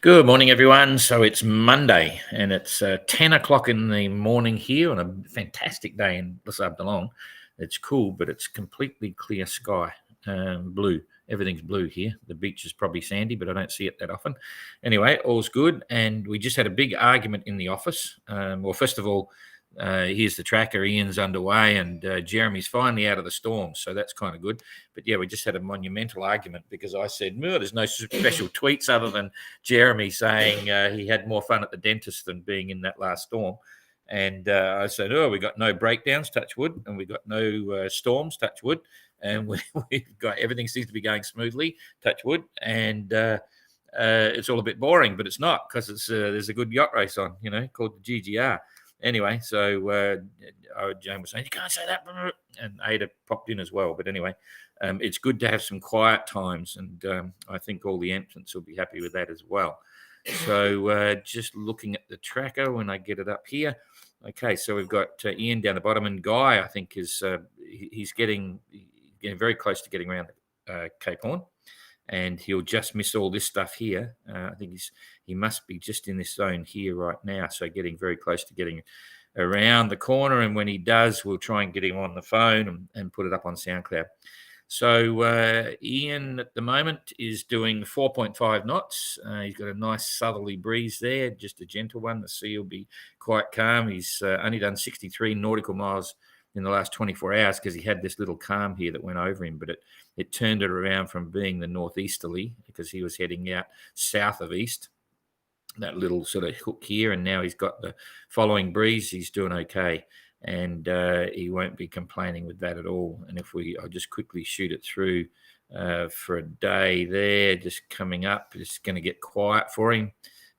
Good morning, everyone. So it's Monday and it's 10 o'clock in the morning here on a fantastic day in Les Abdelong. It's cool, but it's completely clear sky, blue. Everything's blue here. The beach is probably sandy, but I don't see it that often. Anyway, all's good. And we just had a big argument in the office. Well, first of all, here's the tracker. Ian's underway and Jeremy's finally out of the storm. So that's kind of good. But yeah, we just had a monumental argument because I said, "No, there's no special tweets other than Jeremy saying he had more fun at the dentist than being in that last storm." And I said, "Oh, we got no breakdowns, touch wood, and we got no storms, touch wood, and we've got everything seems to be going smoothly, touch wood, and it's all a bit boring, but it's not because there's a good yacht race on, called the GGR." Anyway, so Jane was saying, "You can't say that," and Ada popped in as well. But anyway, it's good to have some quiet times, and I think all the entrants will be happy with that as well. So just looking at the tracker when I get it up here. Okay, so we've got Ian down the bottom, and Guy, I think, he's getting very close to getting around Cape Horn, and he'll just miss all this stuff here. I think he must be just in this zone here right now, so getting very close to getting around the corner. And when he does, we'll try and get him on the phone and put it up on SoundCloud. So Ian at the moment is doing 4.5 knots. He's got a nice southerly breeze there, just a gentle one. The sea will be quite calm. He's only done 63 nautical miles in the last 24 hours because he had this little calm here that went over him, but it turned it around from being the northeasterly because he was heading out south of east, that little sort of hook here, and now he's got the following breeze. He's doing okay, and he won't be complaining with that at all. And I'll just quickly shoot it through for a day there, just coming up. It's going to get quiet for him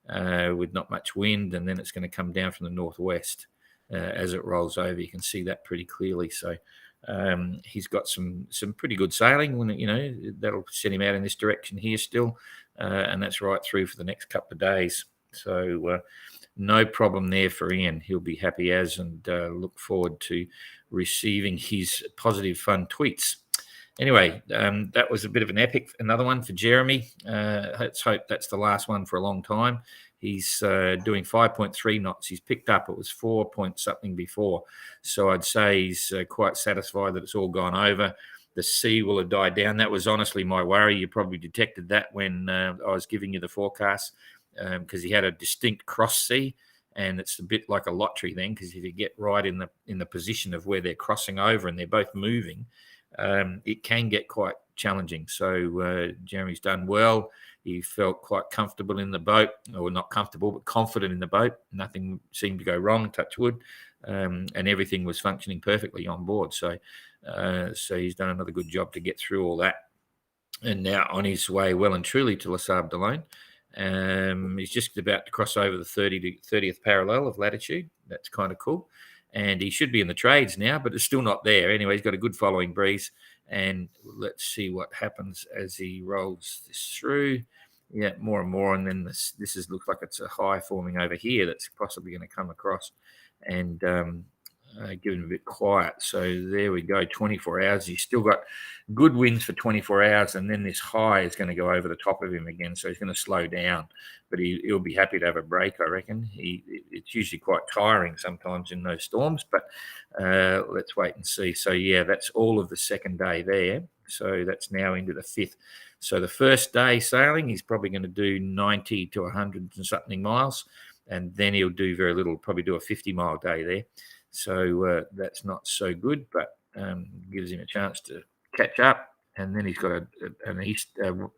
with not much wind, and then it's going to come down from the northwest as it rolls over. You can see that pretty clearly. So he's got some pretty good sailing. That'll set him out in this direction here still, and that's right through for the next couple of days. So no problem there for Ian. He'll be happy and look forward to receiving his positive, fun tweets. Anyway, that was a bit of an epic. Another one for Jeremy. Let's hope that's the last one for a long time. He's doing 5.3 knots. He's picked up. It was 4 point something before. So I'd say he's quite satisfied that it's all gone over. The sea will have died down. That was honestly my worry. You probably detected that when I was giving you the forecast because he had a distinct cross sea. And it's a bit like a lottery then, because if you get right in the position of where they're crossing over and they're both moving, it can get quite challenging. So Jeremy's done well. He felt quite comfortable in the boat, or not comfortable, but confident in the boat. Nothing seemed to go wrong, touch wood, and everything was functioning perfectly on board. So he's done another good job to get through all that. And now on his way well and truly to Les Abdelone. He's just about to cross over the 30th parallel of latitude. That's kind of cool. And he should be in the trades now, but it's still not there. Anyway, he's got a good following breeze. And let's see what happens as he rolls this through. Yeah, more and more. And then this looks like it's a high forming over here that's possibly going to come across and give him a bit quiet. So there we go, 24 hours. He's still got good winds for 24 hours, and then this high is going to go over the top of him again, so he's going to slow down. But he'll be happy to have a break, I reckon. It's usually quite tiring sometimes in those storms, but let's wait and see. So, yeah, that's all of the second day there. So that's now into the fifth. So the first day sailing, he's probably going to do 90 to 100 and something miles, and then he'll do very little, probably do a 50-mile day there. So that's not so good, but gives him a chance to catch up. And then he's got an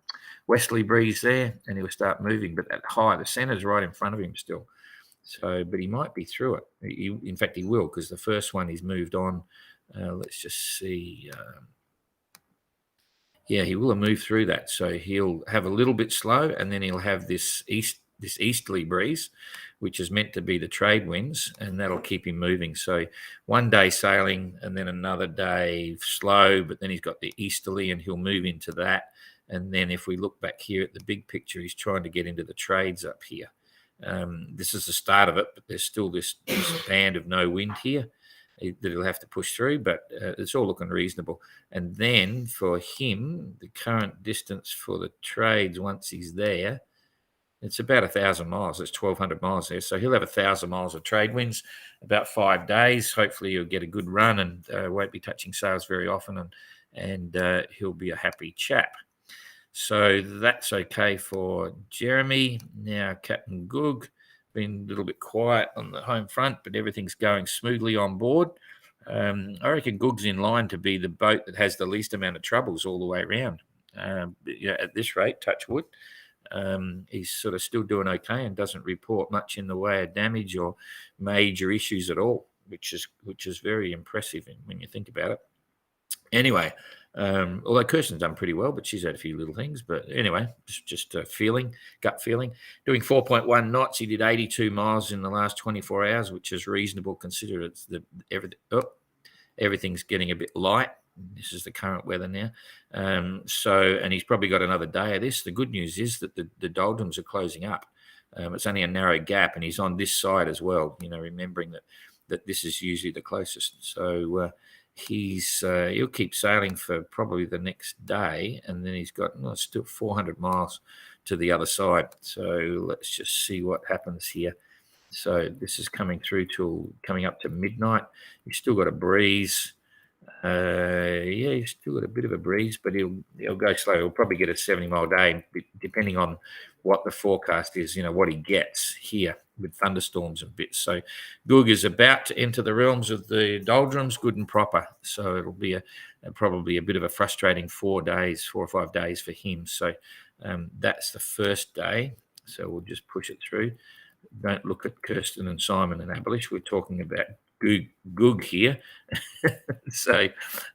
westerly breeze there, and he'll start moving. But that high, the centre's right in front of him still. So, but he might be through it. In fact, he will, because the first one he's moved on. Let's just see. Yeah, he will have moved through that. So he'll have a little bit slow, and then he'll have this easterly breeze, which is meant to be the trade winds, and that'll keep him moving. So one day sailing and then another day slow, but then he's got the easterly and he'll move into that. And then if we look back here at the big picture, he's trying to get into the trades up here. This is the start of it, but there's still this band of no wind here that he'll have to push through, but it's all looking reasonable. And then for him, the current distance for the trades once he's there It's about 1,000 miles. It's 1,200 miles there. So he'll have 1,000 miles of trade winds, about 5 days. Hopefully he'll get a good run and won't be touching sails very often, and he'll be a happy chap. So that's okay for Jeremy. Now Captain Goog, been a little bit quiet on the home front, but everything's going smoothly on board. I reckon Goog's in line to be the boat that has the least amount of troubles all the way around. At this rate, touch wood. He's sort of still doing okay and doesn't report much in the way of damage or major issues at all, which is very impressive when you think about it. Anyway, although Kirsten's done pretty well, but she's had a few little things. But anyway, just a gut feeling. Doing 4.1 knots. He did 82 miles in the last 24 hours, which is reasonable considering everything's getting a bit light. This is the current weather now. And he's probably got another day of this. The good news is that the doldrums are closing up. It's only a narrow gap, and he's on this side as well, remembering that this is usually the closest. So he'll keep sailing for probably the next day, and then he's got still 400 miles to the other side. So let's just see what happens here. So this is coming up to midnight. He's still got a breeze. He's still got a bit of a breeze, but he'll go slow. He'll probably get a 70-mile day, depending on what the forecast is, what he gets here with thunderstorms and bits. So Goog is about to enter the realms of the doldrums, good and proper. So it'll be probably a bit of a frustrating 4 or 5 days for him. So that's the first day. So we'll just push it through. Don't look at Kirsten and Simon and Abelish. We're talking about Goog here. So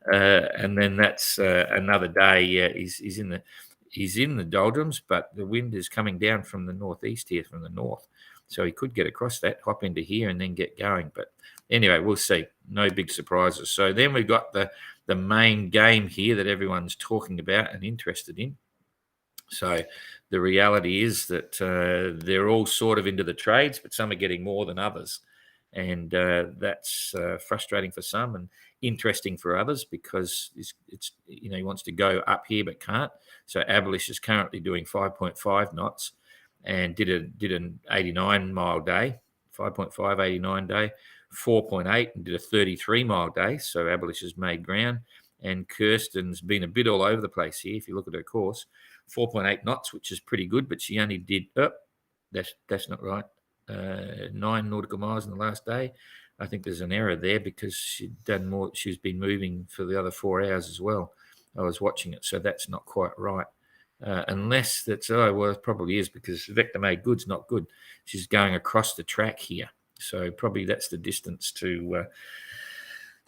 and then that's another day. Yeah, he's in the doldrums, but the wind is coming down from the northeast here, from the north. So he could get across that, hop into here, and then get going. But anyway, we'll see. No big surprises. So then we've got the main game here that everyone's talking about and interested in. So the reality is that they're all sort of into the trades, but some are getting more than others. And that's frustrating for some and interesting for others because it's he wants to go up here but can't. So Abelish is currently doing 5.5 knots and did an 89-mile day, 5.5 89 day, 4.8 and did a 33-mile day. So Abelish has made ground, and Kirsten's been a bit all over the place here. If you look at her course, 4.8 knots, which is pretty good, but she only did that's not right. 9 nautical miles in the last day. I think there's an error there because she'd done more. She's been moving for the other 4 hours as well. I was watching it, so that's not quite right. Unless that's it probably is because Vector Made Good's not good. She's going across the track here, so probably that's the distance to.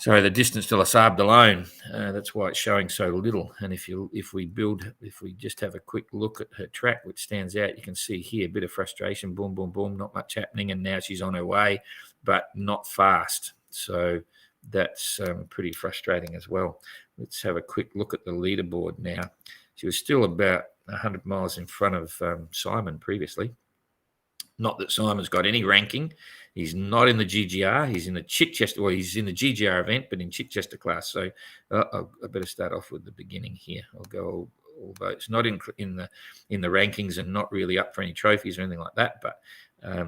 The distance to Les Sables d'Olonne. That's why it's showing so little. And if we just have a quick look at her track, which stands out, you can see here a bit of frustration. Boom, boom, boom. Not much happening, and now she's on her way, but not fast. So that's pretty frustrating as well. Let's have a quick look at the leaderboard now. She was still about 100 miles in front of Simon previously. Not that Simon's got any ranking. He's not in the GGR. He's in the Chichester. Well, he's in the GGR event, but in Chichester class. So I better start off with the beginning here. I'll go all votes. Not in the rankings and not really up for any trophies or anything like that, but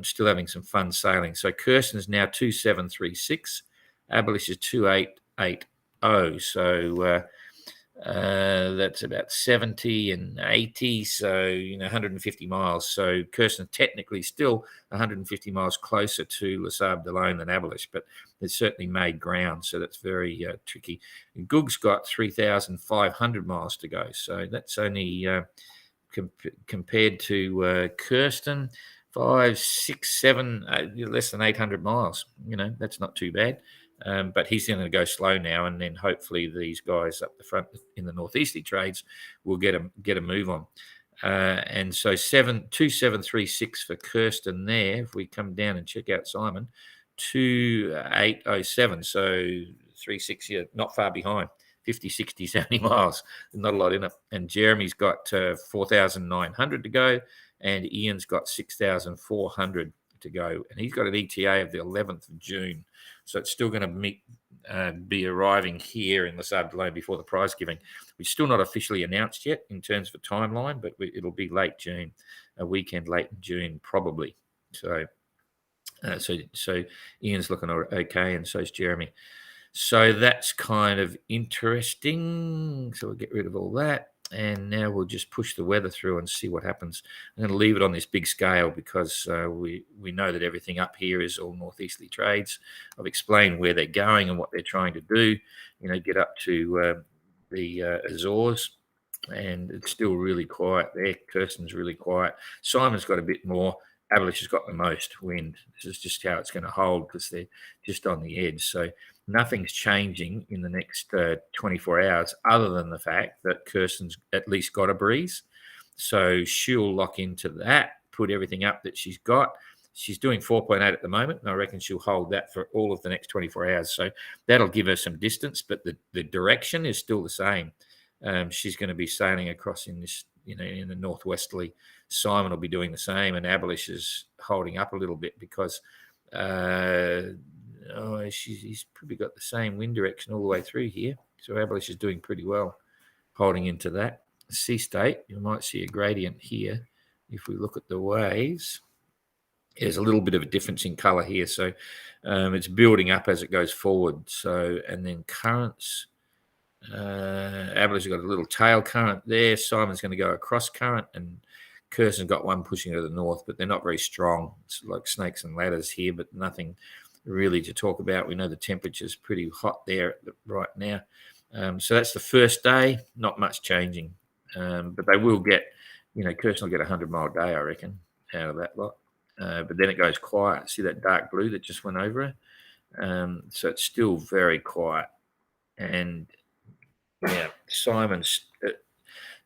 still having some fun sailing. So Kirsten's now 2736. Abelish is 2880. So that's about 70 and 80, so 150 miles. So Kirsten technically still 150 miles closer to Les Sables d'Olonne than Abelish, but it's certainly made ground, so that's very tricky. And Goog's got 3,500 miles to go, so that's only compared to Kirsten 5, 6, 7, less than 800 miles. That's not too bad. But he's going to go slow now, and then hopefully these guys up the front in the northeasterly trades will get a move on. And so 2736 for Kirsten there. If we come down and check out Simon, 2807. So 36, not far behind. 50, 60, 70 miles. Not a lot in it. And Jeremy's got 4,900 to go, and Ian's got 6,400 to go, and he's got an ETA of the 11th of June. So it's still going to be arriving here in Les Sables d'Olonne before the prize giving. We're still not officially announced yet in terms of a timeline, but it'll be late June, a weekend late in June probably. So Ian's looking okay, and so's Jeremy. So that's kind of interesting. So we'll get rid of all that. And now we'll just push the weather through and see what happens. I'm going to leave it on this big scale because we know that everything up here is all northeasterly trades. I've explained where they're going and what they're trying to do. Get up to the Azores, and it's still really quiet there. Kirsten's really quiet. Simon's got a bit more. Abolish has got the most wind. This is just how it's going to hold because they're just on the edge. So nothing's changing in the next 24 hours other than the fact that Kirsten's at least got a breeze. So she'll lock into that, put everything up that she's got. She's doing 4.8 at the moment, and I reckon she'll hold that for all of the next 24 hours. So that'll give her some distance, but the direction is still the same. She's going to be sailing across in this, in the northwesterly. Simon will be doing the same, and Abolish is holding up a little bit because he's probably got the same wind direction all the way through here. So Abolish is doing pretty well, holding into that. Sea state, you might see a gradient here. If we look at the waves, there's a little bit of a difference in colour here. So it's building up as it goes forward. So, and then currents. Abolish has got a little tail current there. Simon's going to go across current, and Kirsten's got one pushing to the north, but they're not very strong. It's like snakes and ladders here, but nothing really to talk about. We know the temperature's pretty hot there right now. So that's the first day. Not much changing, but they will get, Kirsten will get 100-mile day, I reckon, out of that lot. But then it goes quiet. See that dark blue that just went over her? So it's still very quiet. And yeah, Simon's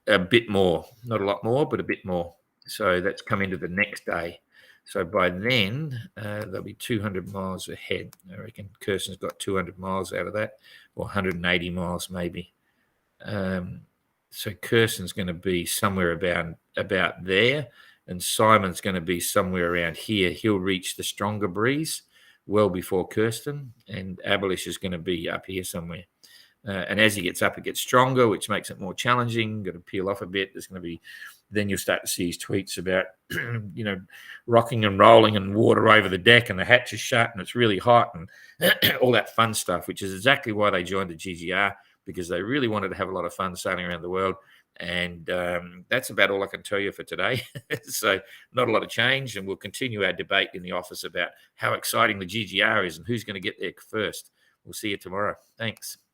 a bit more, not a lot more, but a bit more. So that's come into the next day. So by then, they'll be 200 miles ahead. I reckon Kirsten's got 200 miles out of that, or 180 miles maybe. So Kirsten's going to be somewhere about there, and Simon's going to be somewhere around here. He'll reach the stronger breeze well before Kirsten, and Abolish is going to be up here somewhere. And as he gets up, it gets stronger, which makes it more challenging. Got to peel off a bit. There's going to be, then you'll start to see his tweets about, rocking and rolling and water over the deck and the hatch is shut and it's really hot and all that fun stuff, which is exactly why they joined the GGR, because they really wanted to have a lot of fun sailing around the world. And that's about all I can tell you for today. So not a lot of change, and we'll continue our debate in the office about how exciting the GGR is and who's going to get there first. We'll see you tomorrow. Thanks.